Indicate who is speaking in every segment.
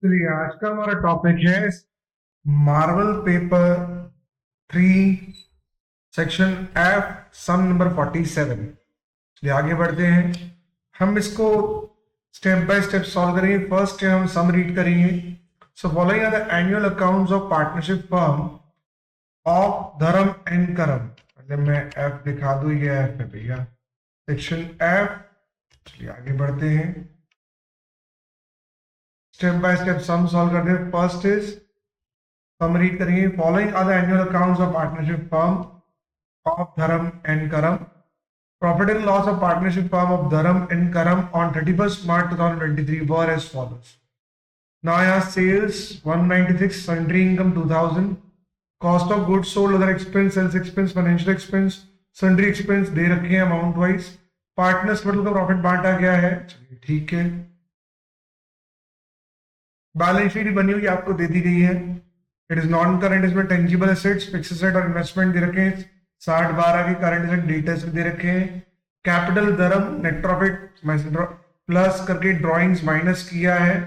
Speaker 1: चलिए आज का हमारा टॉपिक है Marvel paper 3 section F sum number 47। चलिए आगे बढ़ते हैं। हम इसको स्टेप बाय स्टेप सॉल्व करेंगे। फर्स्ट हम सम रीड करेंगे। So following are the annual accounts of partnership firm of धर्म एंड करम। मतलब मैं एफ दिखा दूं, ये एफ है भैया, सेक्शन एफ। चलिए आगे बढ़ते हैं, step by step sum solve करते हैं। फर्स्ट इज हम रीड करेंगे। Following are the annual accounts of partnership firm of धर्म and Karam. Profit and loss of partnership firm of धर्म and Karam on 31st March 2023 were as follows. Now यहाँ sales 196, sundry income 2000, cost of goods sold, other expense, sales expense, financial expense, sundry expense दे रखे हैं amount wise. Partners capital का profit बांटा गया है। चलिए ठीक है। बैलेंस शीट बनी हुई आपको दे दी गई है। इट इज नॉन करंट, इसमें टेंजिबल एसेट्स, फिक्स एसेट और इन्वेस्टमेंट दे रखे हैं। 60/12 के करंट एसेट डिटेल्स दे रखे हैं। कैपिटल धर्म नेट प्रॉफिट प्लस करके ड्रॉइंग्स माइनस किया है।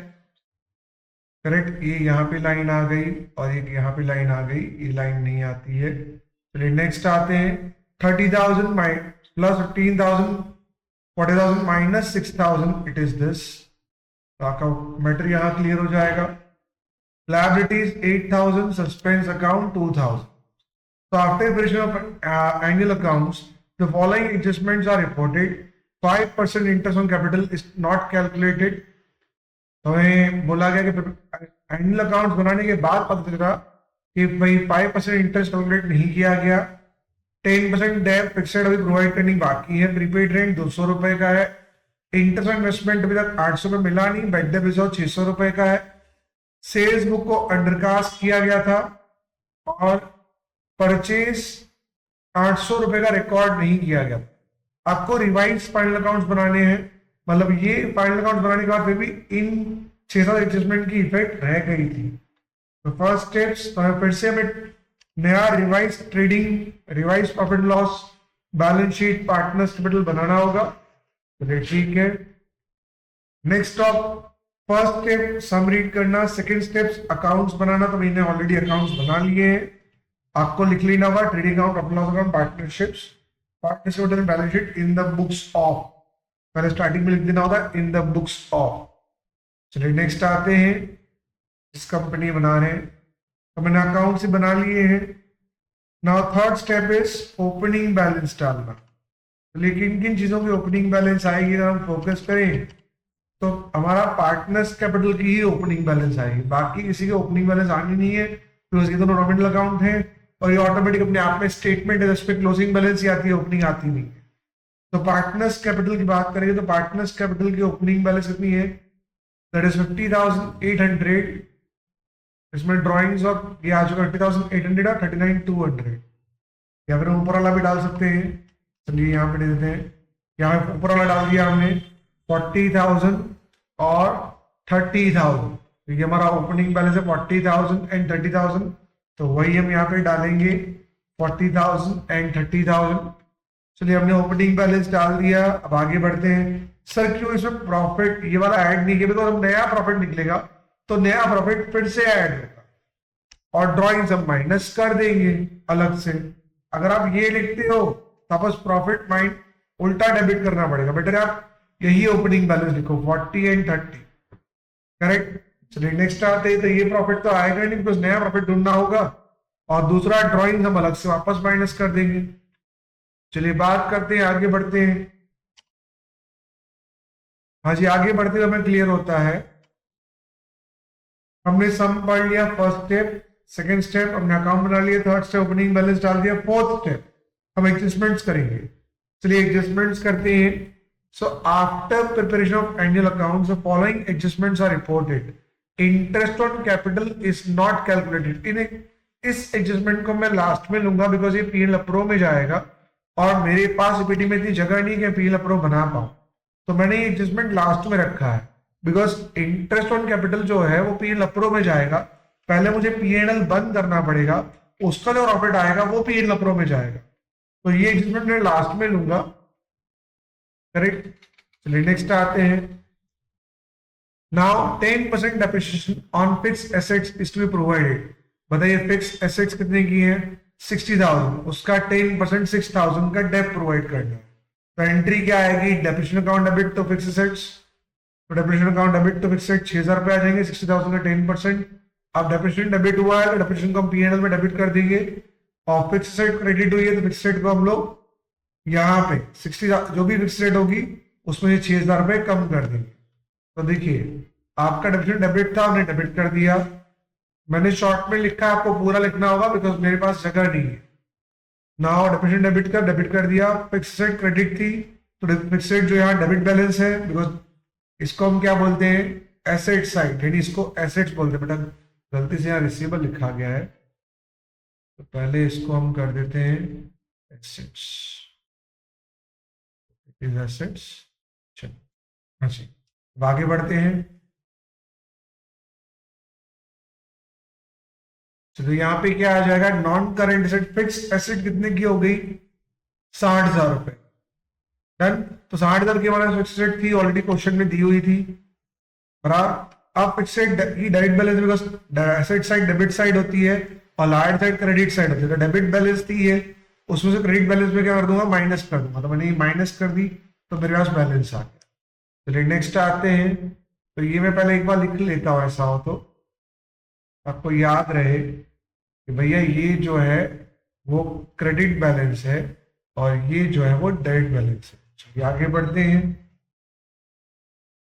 Speaker 1: करेक्ट, ये यहाँ पे लाइन आ गई और एक यहाँ पे लाइन आ गई, ये लाइन नहीं आती है। चलिए नेक्स्ट आते हैं। 30,000 plus 15,000, 40,000 minus 6,000, it is this. आपका मैटर यहाँ क्लियर हो जाएगा। Liabilities 8,000, suspense account 2,000. So after preparation of annual accounts, the following adjustments are reported. 5% interest on capital is not calculated. तो हमें बोला गया कि एनुअल अकाउंट्स बनाने के बाद पता चला कि भाई 5% इंटरेस्ट कैलकुलेट नहीं किया गया। 10% डेट फिक्सेड अभी प्रोवाइड करनी बाकी है। प्रीपेड रेंट 200 रुपए का है। इंटरेस्ट इन्वेस्टमेंट अभी तक 800 में मिला नहीं। बेड डेप रिजर्व 600 रुपए का है। सेल्स बुक को अंडरकास्ट किया गया था और परचेज 800 रुपए का रिकॉर्ड नहीं किया गया। आपको रिवाइज फाइनल अकाउंट्स बनाने हैं, मतलब ये फाइनल अकाउंट्स बनाने के बाद फिर भी इन 6-7 एडजस्टमेंट की इफेक्ट रह गई थी। तो फर्स्ट स्टेप्स फिर से हमें नया revise trading, revise profit loss, balance sheet, partners capital बनाना होगा। तो ठीक है। Next of first step sum read करना, सेकंड स्टेप्स अकाउंट्स बनाना। तो मैंने ऑलरेडी अकाउंट्स बना लिए हैं, आपको लिख लेना होगा। Trading account, profit loss account, partnerships, partnership and balance sheet in the books of. पहले स्टार्टिंग में लिख देना होगा इन द बुक्स ऑफ। चलिए नेक्स्ट आते हैं। इस कंपनी बना रहे हैं तो मैंने अकाउंट से बना लिए हैं। Now third step is opening balance डालना। लेकिन किन चीजों की ओपनिंग बैलेंस आएगी अगर हम फोकस करें तो हमारा पार्टनर्स कैपिटल की ही ओपनिंग बैलेंस आएगी, बाकी किसी की ओपनिंग बैलेंस आनी नहीं है क्योंकि ये दोनों नॉमिनल अकाउंट है और ये ऑटोमेटिक अपने आप में स्टेटमेंट है, जिसपे क्लोजिंग बैलेंस ही आती है, ओपनिंग आती नहीं है। तो पार्टनर्स कैपिटल की बात करेंगे तो पार्टनर्स कैपिटल की ओपनिंग बैलेंस कितनी है? That is 50,800। इसमें ड्रॉइंग्स और ये आ चुका 50,800 और 39,200। या फिर ऊपर वाला भी डाल सकते हैं। चलिए यहाँ पे दे देते हैं, यहाँ पे ऊपर वाला डाल दिया हमने 40,000 और 30,000। तो ये हमारा ओपनिंग बैलेंस है 40,000 एंड 30,000। तो वही हम यहाँ पे डालेंगे 40,000 एंड 30,000। चलिए हमने ओपनिंग बैलेंस डाल दिया। अब आगे बढ़ते हैं। सर क्यों इसमें प्रॉफिट ये वाला ऐड नहीं किया? बिकॉज नया प्रॉफिट निकलेगा तो नया प्रॉफिट फिर से ऐड होगा और ड्रॉइंग हम माइनस कर देंगे अलग से। अगर आप ये लिखते हो तो आपस प्रॉफिट माइंड उल्टा डेबिट करना पड़ेगा। बेटर आप यही ओपनिंग बैलेंस लिखो 40 एंड 30। करेक्ट। चलिए नेक्स्ट आते हैं। तो ये प्रॉफिट तो आएगा नहीं बिकॉज नया प्रॉफिट ढूंढना होगा और दूसरा ड्रॉइंग हम अलग से वापस माइनस कर देंगे। चलिए बात करते हैं, आगे बढ़ते हैं। हाँ जी, आगे बढ़ते हुए हमें क्लियर होता है। हमने सम पढ़ लिया फर्स्ट स्टेप, सेकंड स्टेप हमने अकाउंट बना लिया, थर्ड स्टेप ओपनिंग बैलेंस डाल दिया, फोर्थ स्टेप हम एडजस्टमेंट्स करेंगे। चलिए एडजस्टमेंट्स करते हैं। So after preparation of annual accounts, the following adjustments are reported. Interest on capital is not calculated. इस एडजस्टमेंट को मैं लास्ट में लूंगा बिकॉज ये पीएल अप्रो में जाएगा और मेरे पास ईपीटी में इतनी जगह नहीं कि पीएल अप्रो बना पाऊं। तो मैंने ये एडजस्टमेंट लास्ट में रखा है बिकॉज इंटरेस्ट ऑन कैपिटल जो है वो पीएल अप्रो में जाएगा। पहले मुझे पीएनएल बंद करना पड़ेगा, उसका जो प्रॉफिट आएगा वो पीएल अप्रो में जाएगा। तो ये एडजस्टमेंट मैं लास्ट में लूंगा। करेक्ट। चलिए नेक्स्ट आते हैं। Now 10% depreciation on fix assets is to be provided. बताइए फिक्स एसेट्स कितने की है? 60,000, उसका 10% 6,000 का डेप प्रोवाइड करना है। तो एंट्री क्या आएगी? Depreciation account debit to fix assets. तो depreciation account debit to fix assets 6,000 रुपए आ जाएंगे, 60,000 का 10%। अब डेप्रिसिएशन डेबिट हुआ है तो डेप्रिसिएशन को हम पीएनएल में डेबिट कर देंगे, और फिक्स एसेट क्रेडिट हुई है तो फिक्स एसेट को हम लोग यहाँ पे 60 जो भी फिक्स एसेट होगी उसमें से 6,000 रुपए कम कर देंगे। तो देखिए आपका डेप्रिसिएशन डेबिट था, हमने डेबिट कर दिया। मैंने शॉर्ट में लिखा, आपको पूरा लिखना होगा बिकॉज मेरे पास जगह नहीं है। नाउ डेप्रिसिएशन डेबिट कर दिया। फिक्स एसेट क्रेडिट थी तो फिक्स एसेट जो यहाँ डेबिट बैलेंस है, बिकॉज इसको हम क्या बोलते हैं? एसेट साइड, यानी इसको एसेट्स बोलते हैं। बेटा गलती से यहाँ रिसीवेबल लिखा गया है, तो पहले इसको हम कर देते हैं एसेट्स। एसेट्स, चलो हाँ जी, अब आगे बढ़ते हैं। चलो यहाँ पे क्या आ जाएगा? Non current asset fix asset कितने की हो गई? 60,000 रुपए। डन। तो 60,000 की हमारे फिक्स एसेट थी, ऑलरेडी क्वेश्चन में दी हुई थी। बराबर। अब फिक्स एसेट की debit balance, because asset side debit side होती है और लायबिलिटी साइड क्रेडिट साइड होती है। तो डेबिट बैलेंस थी है, उसमें से क्रेडिट बैलेंस में क्या कर दूंगा? माइनस कर दूंगा। तो मैंने माइनस कर दी तो मेरे पास बैलेंस आ गया। चलिए नेक्स्ट आते हैं। तो ये मैं पहले एक बार लिख लेता हूँ, ऐसा हो तो आपको याद रहे कि भैया ये जो है वो क्रेडिट बैलेंस है और ये जो है वो डेबिट बैलेंस है। चलिए आगे बढ़ते हैं।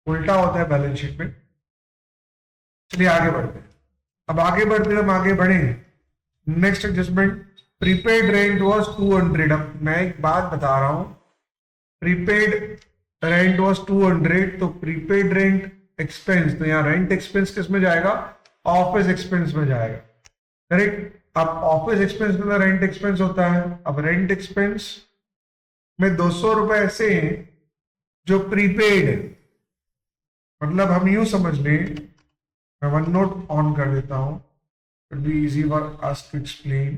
Speaker 1: उल्टा होता है बैलेंस शीट में। चलिए आगे बढ़ते हैं। अब आगे बढ़ते हैं, हम आगे बढ़ेंगे। Next adjustment, prepaid rent was 200। अब मैं एक बात बता रहा हूं, प्रीपेड रेंट वाज 200, तो प्रीपेड रेंट एक्सपेंस, तो यहाँ रेंट एक्सपेंस किस में जाएगा? ऑफिस एक्सपेंस में जाएगा। करेक्ट। अब ऑफिस एक्सपेंस में रेंट एक्सपेंस होता है। अब रेंट एक्सपेंस में 200 रुपए ऐसे हैं जो प्रीपेड है, मतलब हम यूं समझ लें, मैं वन नोट ऑन कर देता हूं, it be easy for us to explain.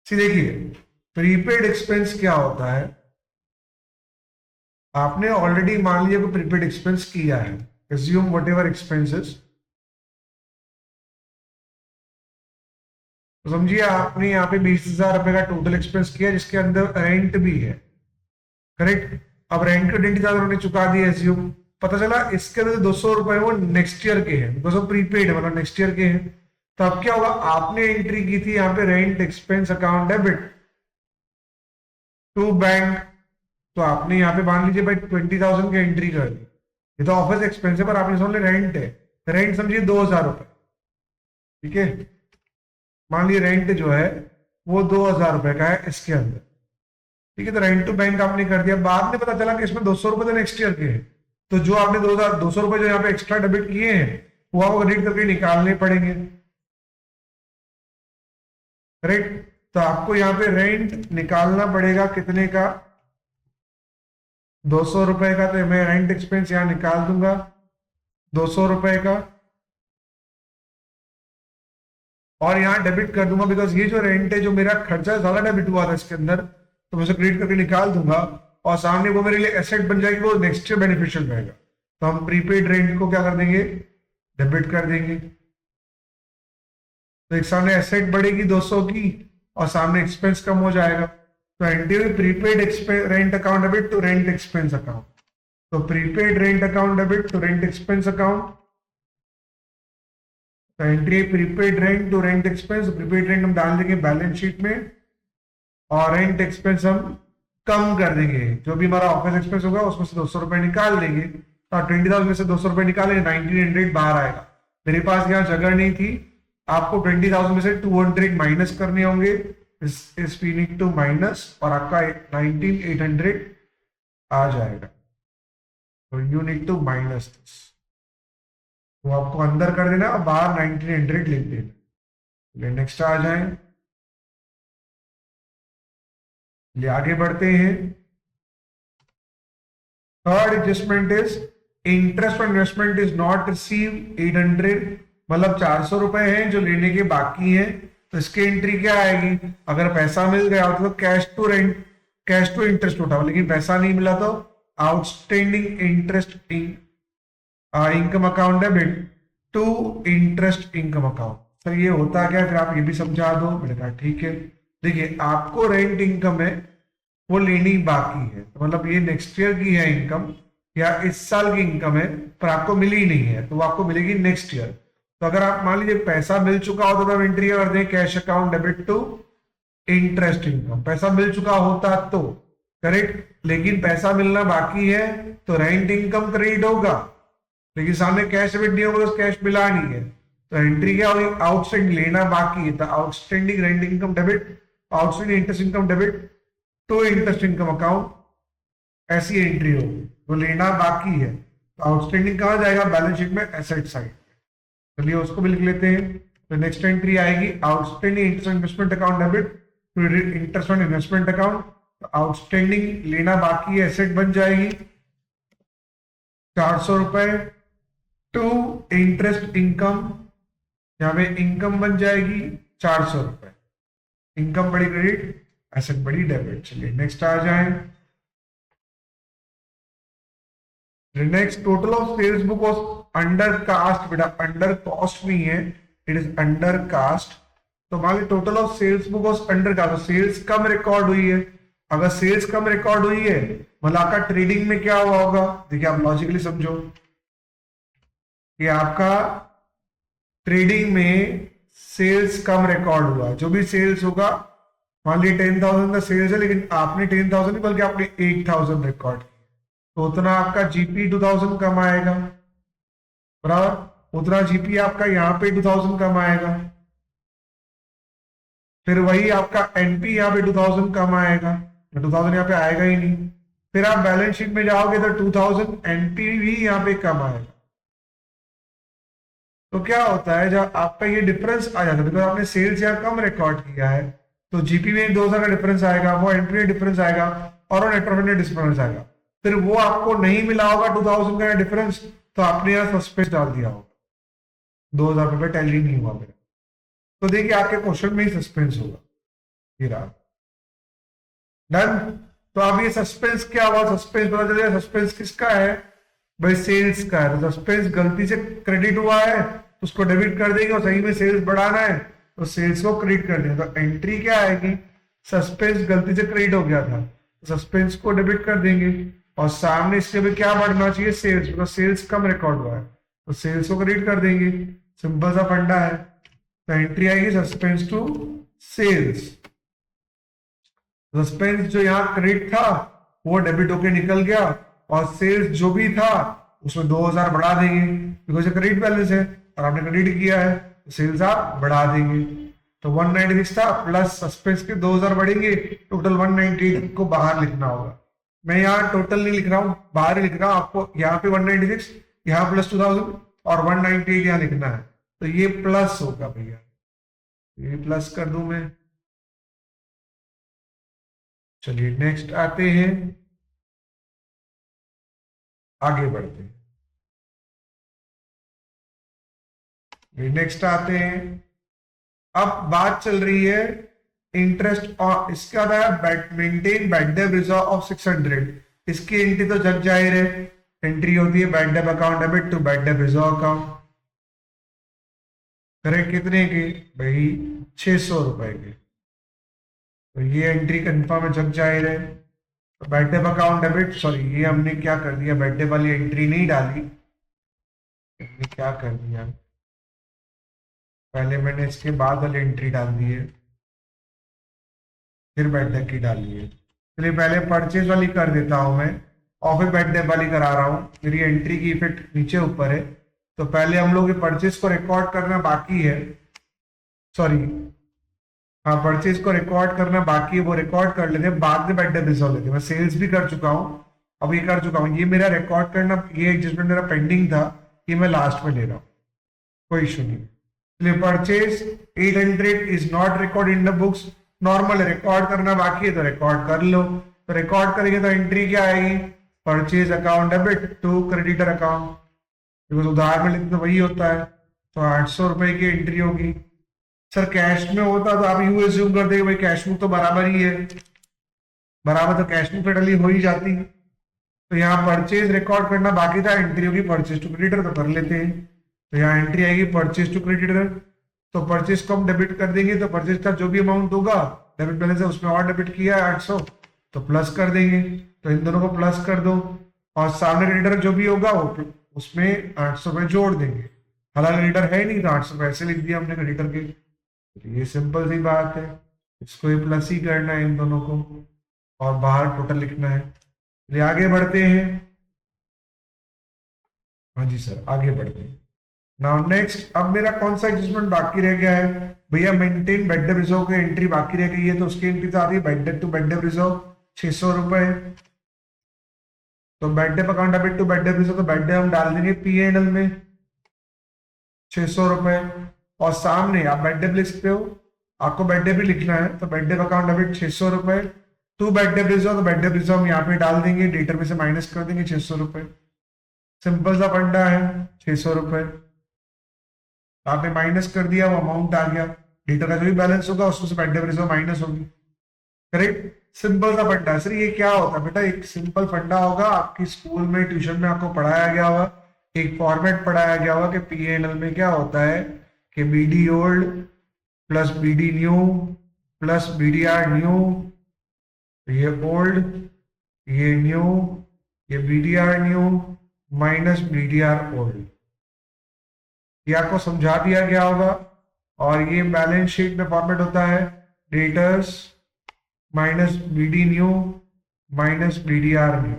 Speaker 1: देखिए प्रीपेड एक्सपेंस क्या होता है? आपने ऑलरेडी मान लिया कोई प्रीपेड एक्सपेंस किया है, एज्यूम व्हाटएवर एक्सपेंसेस, तो समझिए आपने यहाँ पे 20,000 रुपए का टोटल एक्सपेंस किया जिसके अंदर रेंट भी है। करेक्ट। अब रेंट का 20,000 उन्होंने चुका दिया, एज्यूम। पता चला इसके अंदर 200 रुपए वो नेक्स्ट ईयर के हैं, बिकॉज वो प्रीपेड है, मतलब नेक्स्ट ईयर के हैं। तो अब क्या होगा? आपने एंट्री की थी यहाँ पे rent expense account debit to bank, तो आपने यहाँ पे मान लीजिए भाई 20,000 की एंट्री कर दी। ये तो ऑफिस एक्सपेंस है पर आपने समझ लिया रेंट है, रेंट समझिए 2,000 रुपए। ठीक है, मान लीजिए रेंट जो है वो 2,000 रुपए का है इसके अंदर। ठीक है, तो रेंट टू बैंक आपने कर दिया। बाद में पता चला कि इसमें 200 रुपए तो नेक्स्ट ईयर के हैं, तो जो आपने 2,200 रुपए जो यहाँ पे एक्स्ट्रा डेबिट किए हैं वो आपको क्रेडिट करके निकालने पड़ेंगे। करेक्ट। तो आपको यहाँ पे रेंट निकालना पड़ेगा कितने का? 200 रुपए का। तो मैं रेंट एक्सपेंस यहाँ निकाल दूंगा 200 रुपए का, और यहाँ डेबिट कर दूंगा बिकॉज ये जो रेंट है, जो मेरा खर्चा ज्यादा डेबिट हुआ था इसके अंदर, तो मैं उसे क्रेडिट करके निकाल दूंगा और सामने वो मेरे लिए एसेट बन जाएगी, वो नेक्स्ट ईयर बेनिफिशियल रहेगा। तो हम प्रीपेड रेंट को क्या कर देंगे? डेबिट कर देंगे। तो एक सामने एसेट बढ़ेगी 200 की और सामने एक्सपेंस कम हो जाएगा। तो entry prepaid rent account debit to rent expense account. तो prepaid rent account debit to rent expense account. तो entry prepaid rent to rent expense, prepaid rent हम डाल देंगे बैलेंस शीट में और रेंट एक्सपेंस हम कम कर देंगे। जो भी हमारा ऑफिस एक्सपेंस होगा उसमें से 200 रुपए निकाल देंगे। तो 20,000 में से 200 रुपए निकालेंगे, 1900 बाहर आएगा। मेरे पास यहाँ जगह नहीं थी, आपको 20,000 में से 200 माइनस करने होंगे, इस वी नीड टू माइनस, और आपका 19,800 आ जाएगा। तो you need to minus this, तो आपको अंदर कर देना और बाहर 1900 लिख देना। नेक्स्ट आ जाए, आगे बढ़ते हैं। Third adjustment is interest on investment is not receive 800, मतलब 400 रुपए हैं जो लेने के बाकी हैं। तो इसकी एंट्री क्या आएगी? अगर पैसा मिल गया तो cash to rent, cash to interest उठाओ, लेकिन पैसा नहीं मिला तो outstanding interest income account debit to interest income account. Sir ये होता क्या, फिर आप ये भी समझा दो। मैंने कहा ठीक है। देखिए आपको रेंट इनकम है वो लेनी बाकी है, तो मतलब ये नेक्स्ट ईयर की है इनकम या इस साल की इनकम है, पर आपको मिली नहीं है, तो वो आपको मिलेगी नेक्स्ट ईयर। तो अगर आप मान लीजिए पैसा मिल चुका हो तो आप एंट्री कर दें cash account debit to interest income. पैसा मिल चुका होता तो करेक्ट, लेकिन पैसा मिलना बाकी है तो रेंट इनकम क्रेडिट होगा, लेकिन सामने कैश डेबिट नहीं होगा तो कैश मिला नहीं है, तो एंट्री क्या होगी, आउटस्टैंडिंग लेना बाकी है, तो outstanding rent income debit, outstanding interest income debit to interest income account, ऐसी एंट्री होगी। वो लेना बाकी है तो आउटस्टैंडिंग कहाँ जाएगा, बैलेंस शीट में एसेट साइड। चलिए उसको भी लिख लेते हैं। तो नेक्स्ट एंट्री आएगी outstanding interest investment account debit to interest on investment account. Outstanding लेना बाकी है एसेट बन जाएगी 400 रुपए टू इंटरेस्ट इनकम, यहाँ पे इनकम बन जाएगी 400 रुपए। इनकम बड़ी क्रेडिट, एसेट बड़ी डेबिट। चलिए नेक्स्ट आ जाए। Next total of sales book of under cast, बेटा अंडर कॉस्ट नहीं है, इट इज अंडर कास्ट। तो मान ली total of sales book of under cast, sales कम रिकॉर्ड हुई है। अगर सेल्स कम रिकॉर्ड हुई है मतलब आपका ट्रेडिंग में क्या हुआ होगा, देखिए आप लॉजिकली समझो कि आपका ट्रेडिंग में सेल्स कम रिकॉर्ड हुआ। जो भी सेल्स होगा, मान ली 10,000 का सेल्स है लेकिन आपने 10,000 नहीं बल्कि आपने 8,000 रिकॉर्ड किया, तो उतना आपका जीपी 2,000 कम आएगा, बराबर। उतना जीपी आपका यहाँ पे 2,000 कम आएगा, फिर वही आपका एनपी यहाँ पे 2,000 कम आएगा, 2,000 यहाँ पे आएगा ही नहीं। फिर आप बैलेंस शीट में जाओगे तो 2,000 एनपी भी यहाँ पे कम आएगा। तो क्या होता है जब आपका ये डिफरेंस आ जाता है, बिकॉज आपने सेल्स यहाँ कम रिकॉर्ड किया है, तो जीपी में 2,000 का डिफरेंस आएगा, वो एनपी में डिफरेंस आएगा और नेट प्रॉफिट में डिफरेंस आएगा। फिर वो आपको नहीं मिला होगा 2,000 का डिफरेंस, तो आपने यहाँ सस्पेंस डाल दिया होगा, 2,000 रुपये टैली नहीं हुआ मेरा। तो देखिए आपके क्वेश्चन में ही सस्पेंस होगा, ये रहा डन। तो अब ये सस्पेंस क्या हुआ, सस्पेंस पता चलेगा सस्पेंस किसका है भाई, सेल्स का है। तो सस्पेंस गलती से क्रेडिट हुआ है तो उसको डेबिट कर देंगे, और सही में सेल्स बढ़ाना है तो सेल्स को क्रेडिट कर देंगे। तो एंट्री क्या आएगी, सस्पेंस गलती से क्रेडिट हो गया था, सस्पेंस को डेबिट कर देंगे, और सामने इसके भी क्या बढ़ना चाहिए, सेल्स, बिकॉज सेल्स कम रिकॉर्ड हुआ है तो सेल्स को क्रेडिट कर देंगे। सिंपल सा फंडा है। तो एंट्री आएगी सस्पेंस टू सेल्स। सस्पेंस जो यहाँ क्रेडिट था वो डेबिट होके निकल गया, और सेल्स जो भी था उसमें 2,000 बढ़ा देंगे, बिकॉज ये क्रेडिट बैलेंस है और आपने क्रेडिट किया है तो सेल्स आप बढ़ा देंगे। तो 196 था प्लस सस्पेंस के 2,000 बढ़ेंगे, टोटल 198 को बाहर लिखना होगा। मैं यहाँ टोटल नहीं लिख रहा हूँ, बाहर ही लिख रहा हूँ। आपको यहाँ पे 196, यहाँ प्लस 2,000 और 198 यहाँ लिखना है, तो ये प्लस होगा भैया, ये प्लस कर दूं मैं। चलिए नेक्स्ट आते हैं, आगे बढ़ते हैं। नेक्स्ट आते हैं, अब बात चल रही है इंटरेस्ट और इसका maintain bad debt reserve of 600। इसकी एंट्री तो जग जाहिर है, एंट्री होती है bad debt account debit to bad debt reserve account. Correct कितने की भाई, 600 रुपए के। तो ये एंट्री कंफर्म है, जग जाहिर है। तो bad debt account debit, sorry ये हमने क्या कर दिया, बैड डेट वाली एंट्री नहीं डाली, हमने क्या कर दिया, पहले मैंने इसके बाद वाली एंट्री डाल दी है, फिर बैड डेट की डाली है। चलिए पहले परचेज वाली कर देता हूं मैं, और फिर बैड डेट वाली करा रहा हूँ, मेरी एंट्री की इफेक्ट नीचे ऊपर है। तो पहले हम लोग परचेज को रिकॉर्ड करना बाकी है, सॉरी हाँ परचेज को रिकॉर्ड करना बाकी है, वो रिकॉर्ड कर लेते हैं, बाद में बैड डेट रिजॉल्व लेते हैं। मैं सेल्स भी कर चुका हूँ, अब ये कर चुका हूँ, ये मेरा रिकॉर्ड करना, ये एडजस्टमेंट मेरा पेंडिंग था, ये मैं लास्ट में ले रहा हूँ, कोई इशू नहीं। चलिए purchase 800 is not record in the books, normal record करना बाकी है तो रिकॉर्ड कर लो। तो रिकॉर्ड करेंगे तो एंट्री क्या आएगी, purchase account debit to creditor account, because उधार में लेते तो वही होता है, तो 800 रुपए की एंट्री होगी। सर कैश में होता तो आप यूं एज्यूम कर देंगे भाई कैश बुक तो बराबर ही है, बराबर तो कैश बुक पे डली हो ही जाती है, तो यहाँ परचेज रिकॉर्ड करना बाकी था, एंट्री होगी परचेज टू क्रेडिटर, तो कर लेते हैं। तो यहाँ एंट्री आएगी परचेज टू क्रेडिटर, तो परचेज को हम डेबिट कर देंगे, तो परचेज का जो भी अमाउंट होगा डेबिट बैलेंस है उसमें और डेबिट किया है 800, तो प्लस कर देंगे। तो इन दोनों को प्लस कर दो, और सामने क्रेडिटर जो भी होगा वो उसमें 800 रुपये जोड़ देंगे। हालांकि क्रेडिटर है नहीं तो 800 पैसे लिख दिया हमने क्रेडिटर के। तो ये सिंपल सी बात है, इसको ये प्लस ही करना है इन दोनों को, और बाहर टोटल लिखना है। चलिए आगे बढ़ते हैं। हाँ जी सर, आगे बढ़ते हैं। नाउ नेक्स्ट, अब मेरा कौन सा एडजस्टमेंट बाकी रह गया है भैया? मेंटेन बेड डेप रिजर्व की एंट्री बाकी रह गई है, तो उसकी एंट्री तो आ रही है bad debt to bad debt reserve 600 रुपए। तो bad debt account debit to bad debt reserve, तो बेड डेप हम डाल देंगे पीएनएल में 600 रुपए। और सामने आप बेड डेप लिख सकते हो, आपको बेड डेप भी लिखना है, तो बेड डेप अकाउंट डेबिट 600 रुपए टू बेड डेप रिजर्व, तो बेड डेप रिजर्व हम यहाँ पे डाल देंगे, डेटर में से माइनस कर देंगे 600 रुपए। सिंपल सा फंडा है, 600 रुपए आपने माइनस कर दिया, वो अमाउंट आ गया, डेटर का जो भी बैलेंस होगा उसमें से बेड डेप रिजर्व माइनस होगी। करेक्ट, सिंपल सा फंडा है सर। ये क्या होता है बेटा? एक सिंपल फंडा होगा, आपकी स्कूल में ट्यूशन में आपको पढ़ाया गया होगा, एक फॉर्मेट पढ़ाया गया होगा कि पीएनएल में क्या होता है कि BD old plus BD new plus BDR new, ये ओल्ड ये न्यू ये BDR new minus BDR old, ये आपको समझा दिया गया होगा। और ये बैलेंस शीट में फॉर्मेट होता है debtors minus BD new minus BDR new.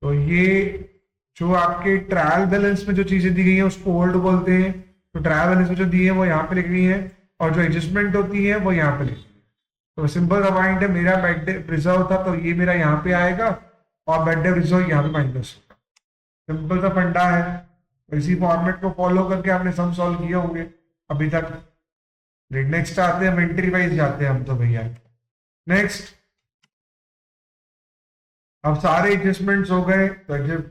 Speaker 1: तो ये जो आपके ट्रायल बैलेंस में जो चीजें दी गई हैं उसको ओल्ड बोलते हैं, तो ट्रायल बैलेंस में जो दी है वो यहाँ पे लिख रही है, और जो एडजस्टमेंट होती है वो यहाँ पे लिख रही है। तो सिंपल सा पॉइंट है, मेरा बेड डेप रिजर्व था तो ये मेरा यहाँ पे आएगा, और बेड डेप रिजर्व यहाँ पे माइनस होगा। सिंपल सा फंडा है, इसी फॉर्मेट को फॉलो करके आपने सम सॉल्व किए होंगे अभी तक। नेक्स्ट आते हैं, इन्वेंटरी वाइज जाते हैं हम तो भैया। नेक्स्ट, अब सारे एडजस्टमेंट्स हो गए, तो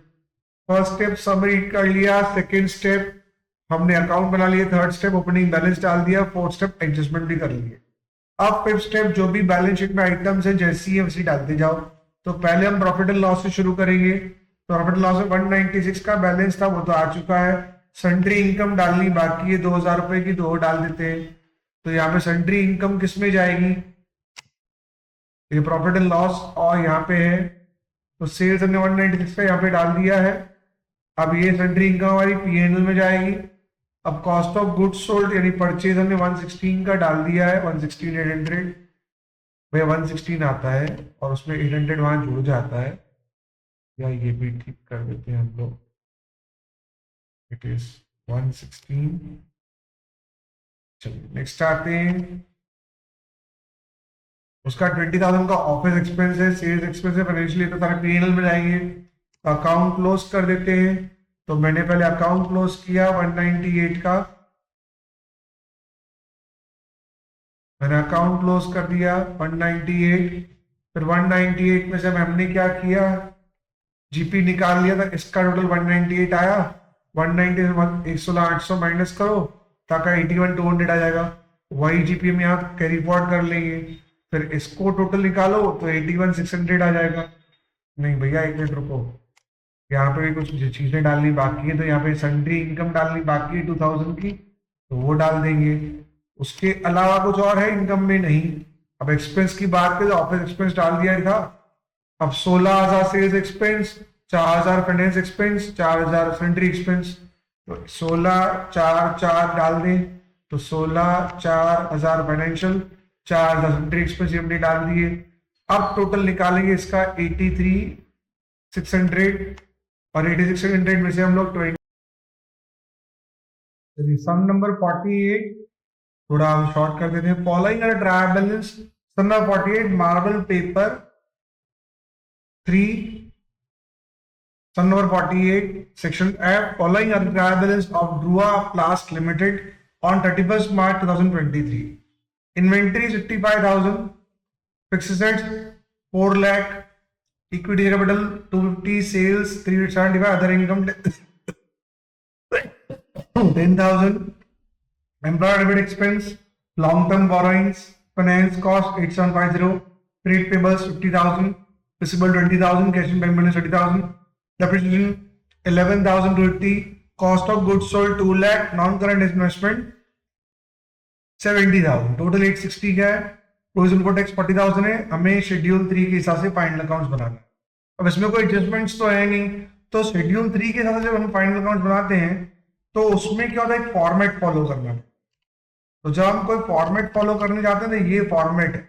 Speaker 1: फर्स्ट स्टेप समरी कर लिया, सेकेंड स्टेप हमने अकाउंट बना लिया, थर्ड स्टेप ओपनिंग बैलेंस डाल दिया, फोर्थ स्टेप एडजस्टमेंट भी कर लिए। अब फिफ्थ स्टेप जो भी बैलेंस शीट में आइटम्स है जैसी है वैसी डालते जाओ। तो पहले हम प्रॉफिट एंड लॉस से शुरू करेंगे, तो प्रॉफिट एंड लॉस में 196 का बैलेंस था, वो तो आ चुका है। सन्ड्री इनकम डालनी बाकी है 2000 रुपए की, तो वो डाल देते हैं। तो यहाँ पे सन्ड्री इनकम किस में जाएगी? ये प्रॉफिट एंड लॉस और यहाँ पे है, तो सेल्स हमने 196 का यहाँ पे डाल दिया है। अब ये सन्ड्री इनकम हमारी पीएनएल में जाएगी। अब कॉस्ट ऑफ गुड्स सोल्ड यानी परचेज हमने 116 का डाल दिया है, 116 800 भैया 116 आता है, और उसमें 800 वहां जुड़ जाता है, या ये भी ठीक कर देते हैं हम लोग, इट इज 116। चलिए नेक्स्ट आते हैं, उसका 20,000 का ऑफिस एक्सपेंस है, सेल्स एक्सपेंस है, फाइनेंशियल तो सारे पीएनएल में जाएंगे। अकाउंट क्लोज कर देते हैं, तो मैंने पहले अकाउंट क्लोज किया 198 का, मैंने अकाउंट क्लोज कर दिया 198। फिर 198 में से हमने क्या किया, जीपी निकाल लिया था, इसका टोटल 198 आया। 190 से 116,800 माइनस करो, ताकि 81,200 आ जाएगा, वही जीपी हम यहाँ कैरी फॉरवर्ड कर लेंगे। फिर इसको टोटल निकालो तो 81,600 आ जाएगा। नहीं भैया एक मिनट रुको, यहाँ पे भी कुछ चीजें डालनी बाकी है, तो यहाँ पे सन्ड्री इनकम डालनी बाकी है 2000 की, तो वो डाल देंगे। उसके अलावा कुछ और है इनकम में? नहीं। अब एक्सपेंस की बात करें, ऑफिस एक्सपेंस डाल दिया था। अब 16,000 sales expense, 4,000 finance expense, 4,000 sundry expense, तो 16 4 4 डाल दें, तो 16 4,000 फाइनेंशियल, 4,000 सन्ड्री एक्सपेंस हमने डाल दिए। अब टोटल निकालेंगे इसका 83,600, और 8600 में से हम लोग 20, सम नंबर 48 थोड़ा शॉर्ट कर देते हैं। Following are trial balance, sum number 48 marble paper 3, sum number 48 section F, following are trial balance of Dhruva plast limited on 31st March 2023। Inventory 55,000, fixed assets 4 lakh, equity capital 250, sales 375, other income 10,000, employer debit expense, long term borrowings, finance cost 8750, trade payables 50,000, receivable 20,000, cash in bank balance 30,000, depreciation 11,280, cost of goods sold 2 lakh, non current investment 70,000, total 860 का है। Provision for tax 40,000 है। हमें schedule 3 के हिसाब से final accounts बनाना है। अब इसमें कोई एडजस्टमेंट्स तो है नहीं, तो शेड्यूल 3 के हिसाब से जब हम फाइनल अकाउंट्स बनाते हैं तो उसमें क्या होता है, एक फॉर्मेट फॉलो करना है। तो जब हम कोई फॉर्मेट फॉलो करने जाते हैं तो ये फॉर्मेट है,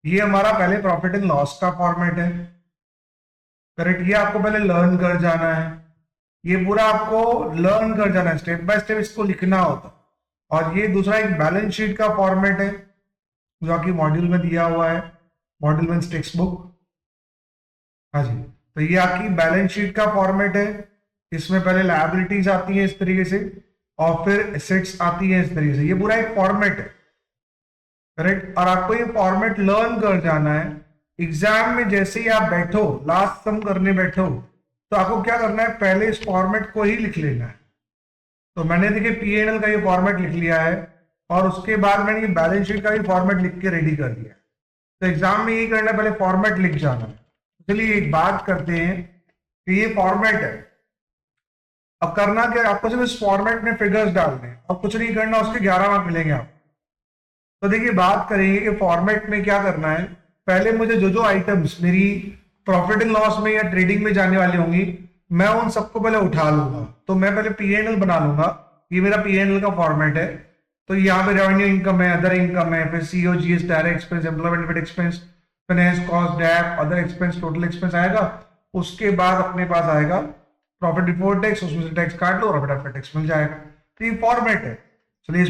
Speaker 1: ये हमारा पहले प्रॉफिट एंड लॉस का फॉर्मेट है, करेक्ट। ये आपको पहले लर्न कर जाना है, ये पूरा आपको लर्न कर जाना है, स्टेप बाय स्टेप इसको लिखना होता है। और ये दूसरा एक बैलेंस शीट का फॉर्मेट है जो आपकी मॉड्यूल में दिया हुआ है, मॉड्यूल मीन्स टेक्स्ट बुक। हाँ जी, तो ये आपकी बैलेंस शीट का फॉर्मेट है। इसमें पहले लायबिलिटीज आती है इस तरीके से और फिर एसेट्स आती है इस तरीके से। ये पूरा एक फॉर्मेट है, करेक्ट। और आपको ये फॉर्मेट लर्न कर जाना है। एग्जाम में जैसे ही आप बैठो, लास्ट सम करने बैठो, तो आपको क्या करना है, पहले इस फॉर्मेट को ही लिख लेना है। तो मैंने देखिए पीएनएल का ये फॉर्मेट लिख लिया है और उसके बाद मैंने ये बैलेंस शीट का भी फॉर्मेट लिख के रेडी कर दिया। तो एग्जाम में यही करना है, पहले फॉर्मेट लिख जाना है। चलिए एक बात करते हैं कि ये फॉर्मेट है। अब करना क्या, आपको सिर्फ इस फॉर्मेट में फिगर्स डालने हैं और कुछ नहीं करना, उसके 11 मार्क मिलेंगे आपको। तो देखिए बात करेंगे कि फॉर्मेट में क्या करना है। पहले मुझे जो जो आइटम्स मेरी प्रॉफिट एंड लॉस में या ट्रेडिंग में जाने वाली होंगी, मैं उन सबको पहले उठा लूंगा। तो मैं पहले पीएनएल बना लूंगा, ये मेरा पीएनएल का फॉर्मेट है। तो यहाँ पे रेवेन्यू इनकम है, अदर इनकम है, फिर COGS, direct expense, employ benefit expense, finance cost, dep, other expense, total expense आएगा। उसके बाद अपने पास आएगा प्रॉफिट बिफोर टैक्स, उसमें से टैक्स काट लो और प्रॉफिट आफ्टर टैक्स मिल जाएगा। तो ये फॉर्मेट है। चलिए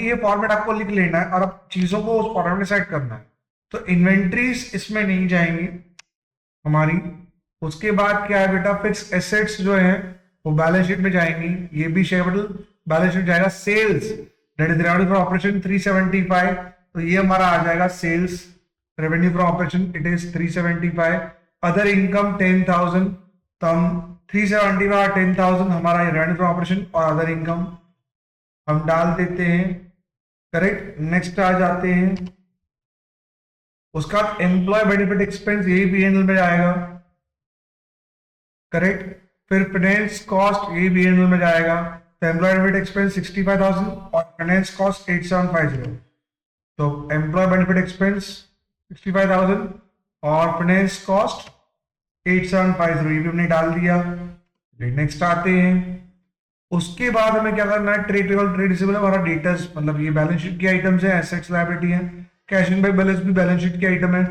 Speaker 1: ये फॉर्मेट आपको लिख लेना है और अब चीजों को उस फॉर्मेट में सेट करना है। तो इन्वेंट्रीज इसमें नहीं जाएंगी हमारी। उसके बाद क्या है बेटा, फिक्स एसेट्स जो है वो बैलेंस शीट में जाएंगी, ये भी शेयरेबल बैलेंस शीट जाएगा। Sales that is revenue from operation 375, तो ये हमारा आ जाएगा sales revenue from operation, it is 375। Other income 10,000, तो हम 375 10,000 हमारा रेवेन्यू फ्रॉम ऑपरेशन और अदर इनकम हम डाल देते हैं, करेक्ट। नेक्स्ट आ जाते हैं, उसका एम्प्लॉय बेनिफिट एक्सपेंस यही पीएनएल में जाएगा, करेक्ट। फिर फाइनेंस कॉस्ट यही पीएनएल में जाएगा। तो एम्प्लॉय बेनिफिट एक्सपेंस 65,000 और फाइनेंस कॉस्ट 8750। तो एम्प्लॉय बेनिफिट एक्सपेंस 65,000 और फाइनेंस कॉस्ट 8750, ये भी हमने डाल दिया। नेक्स्ट आते हैं, उसके बाद हमें क्या करना है, ट्रेड पेबल, ट्रेड रिसीवेबल हमारा डेटर्स, मतलब ये बैलेंस शीट की आइटम्स है, एसेट्स लायबिलिटी है। कैश इन बैंक बैलेंस भी बैलेंस शीट की आइटम है।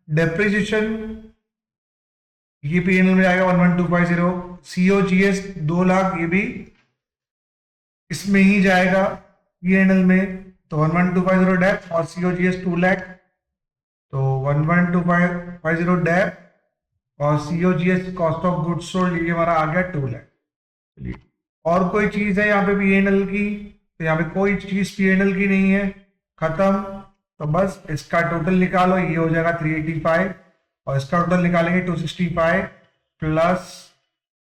Speaker 1: डेप्रिसिएशन ये पीएनएल में आएगा 11,250। सीओजीएस 2 लाख, ये भी इसमें ही जाएगा पीएनएल में। तो 11,250 डेप और सीओजीएस 2 लाख, तो 11,250 डेप और COGS cost of goods sold ये हमारा आ गया 2 लाख। चलिए और कोई चीज है यहाँ पे पीएनएल की, तो यहाँ पे कोई चीज पीएनएल की नहीं है, खत्म। तो बस इसका टोटल निकालो, ये हो जाएगा 385 और इसका टोटल निकालेंगे 265 प्लस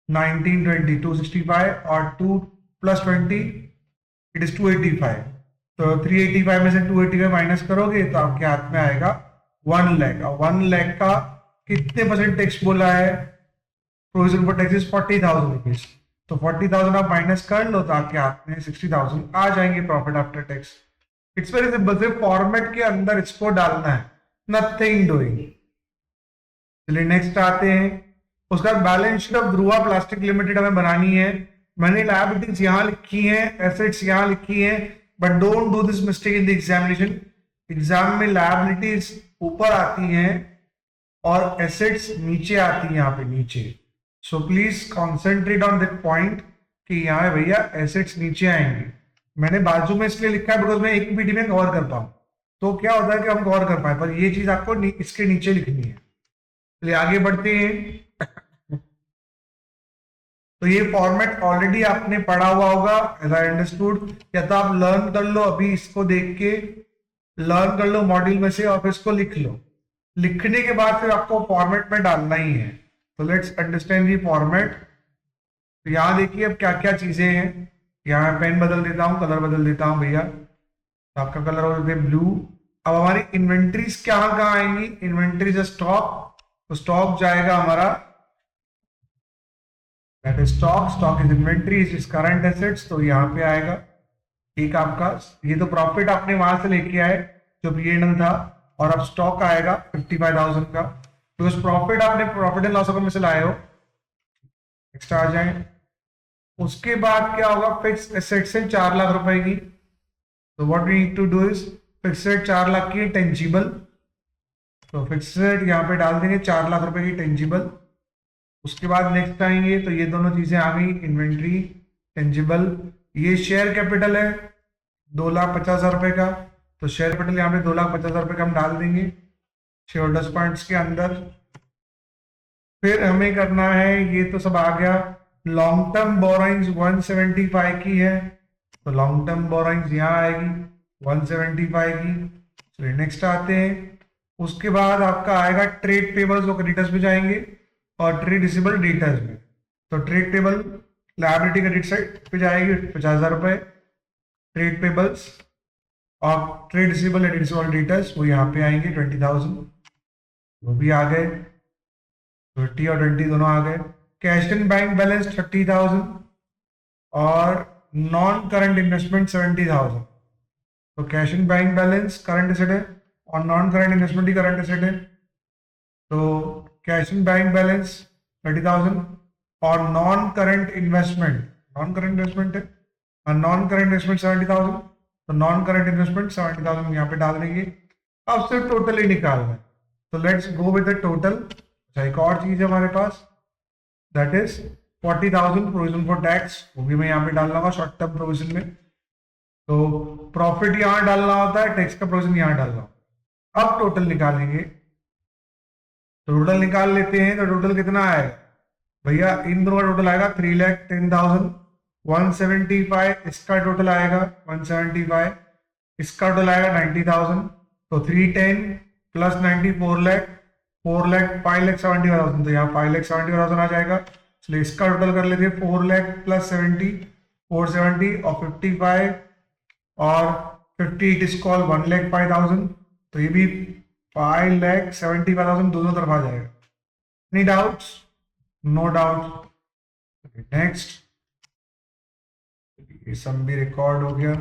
Speaker 1: 1920, 265 और 2 प्लस 20 इट इज 285। तो 385 में से 285 माइनस करोगे तो आपके हाथ में आएगा 1 लाख। और 1 लाख का कितने परसेंट टैक्स बोला है, प्रोविजन फॉर टैक्स 40,000 रुपीज। तो 40,000 आप माइनस कर लो तो आपके हाथ में 60,000 आ जाएंगे profit after tax. It's very simple, सिर्फ फॉर्मेट के अंदर इसको डालना है, नथिंग डूइंग। चलिए नेक्स्ट आते हैं, उसका balance sheet of Dhruva plastic limited हमें बनानी है। मैंने लायबिलिटीज यहां लिखी है, एसेट्स यहां लिखी है, but don't do this mistake in the examination. Exam में लायबिलिटीज ऊपर आती हैं और एसेट्स नीचे आती है, यहाँ पे नीचे। So please concentrate on that point कि यहाँ भैया एसेट्स नीचे आएंगे। मैंने बाजू में इसलिए लिखा है बिकॉज मैं एक पीडी में कवर कर पाऊं, तो क्या होता है कि हम कवर कर पाए, पर ये चीज आपको इसके नीचे लिखनी है। चलिए आगे बढ़ते हैं। तो ये फॉर्मेट ऑलरेडी आपने पढ़ा हुआ होगा एज आई अंडरस्टूड, या तो आप लर्न कर लो, अभी इसको देख के लर्न कर लो मॉड्यूल में से और फिर इसको लिख लो। लिखने के बाद फिर आपको फॉर्मेट में डालना ही है। तो लेट्स अंडरस्टैंड दी फॉर्मेट। तो यहाँ देखिए अब क्या क्या चीजें हैं। यहाँ पेन बदल देता हूँ, कलर बदल देता हूँ भैया, तो आपका कलर हो जाता है ब्लू। अब हमारी इन्वेंट्रीज कहाँ कहाँ आएंगी, इन्वेंट्रीज स्टॉक, तो स्टॉक जाएगा हमारा, that is stock is inventory is current assets, तो यहाँ पे आएगा। एक आपका ये तो प्रॉफिट आपने वहां से लेके आए जो P&L था, और अब स्टॉक आएगा 55,000 का, तो उस प्रॉफिट आपने प्रॉफिट एंड लॉस अकाउंट में से लाए हो, एक्स्ट्रा आ जाए। उसके बाद क्या होगा, फिक्स एसेट से 4 लाख रुपए की, तो what we need to do is fix asset 4 lakh की टेंजिबल, तो फिक्स एसेट यहाँ पे डाल देंगे 4 लाख रुपए की टेंजिबल। उसके बाद नेक्स्ट आएंगे तो ये दोनों चीजें आ गई, इन्वेंट्री टेंजिबल। ये शेयर कैपिटल है 2,50,000 रुपए का, तो शेयर कैपिटल यहाँ पे 2,50,000 रुपए का हम डाल देंगे शेयर होल्डर्स पॉइंट्स के अंदर। फिर हमें करना है, ये तो सब आ गया। लॉन्ग टर्म बोरोइंग्स 175 की है, तो लॉन्ग टर्म बोरोइंग्स यहाँ आएगी 175 की। चलिए नेक्स्ट आते हैं। उसके बाद आपका आएगा ट्रेड पेबल्स, वो क्रेडिटर्स में जाएंगे, और ट्रेड रिसीवेबल डेटर्स में। तो trade payable liability credit side पे जाएगी 50,000 रुपए, ट्रेड पेबल्स और trade receivable and receivable debtors वो यहाँ पे आएंगे 20,000, वो भी आ गए, 30 और 20 दोनों आ गए। कैश इन बैंक बैलेंस 30,000 और नॉन करंट इन्वेस्टमेंट 70,000। तो cash in bank balance current asset है और नॉन करंट इन्वेस्टमेंट ही करंट एसेट है, तो कैश इन बैंक बैलेंस 30,000 और नॉन करंट इन्वेस्टमेंट है, और नॉन करंट इन्वेस्टमेंट 70,000, तो नॉन करंट इन्वेस्टमेंट 70,000 यहाँ पे डाल देंगे। अब सिर्फ टोटल ही निकालना है, तो let's go with the total. एक और चीज है हमारे पास, that is 40,000 provision for tax, वो भी मैं यहाँ पे डालना होगा शॉर्ट टर्म प्रोविजन में। तो प्रॉफिट यहाँ डालना होता है, टैक्स का प्रोविजन यहाँ डालना होता है। अब टोटल निकालेंगे, टोटल निकाल लेते हैं, तो टोटल कितना आएगा भैया, इन दोनों का टोटल आएगा 3,10,000, 175 इसका टोटल आएगा 175, इसका टोटल आएगा 90,000, तो 310 प्लस 90 4 लाख, 5,70,000, तो यहाँ 5,70,000 आ जाएगा। चलिए इसका टोटल कर लेते हैं 4 लाख प्लस 70 470 और 55 और 50 इट इज कॉल 1,05,000, तो ये भी 5,70,000 दोनों तरफ आ जाएगा। Any doubts? No doubt. Next, ये सब भी रिकॉर्ड हो गया।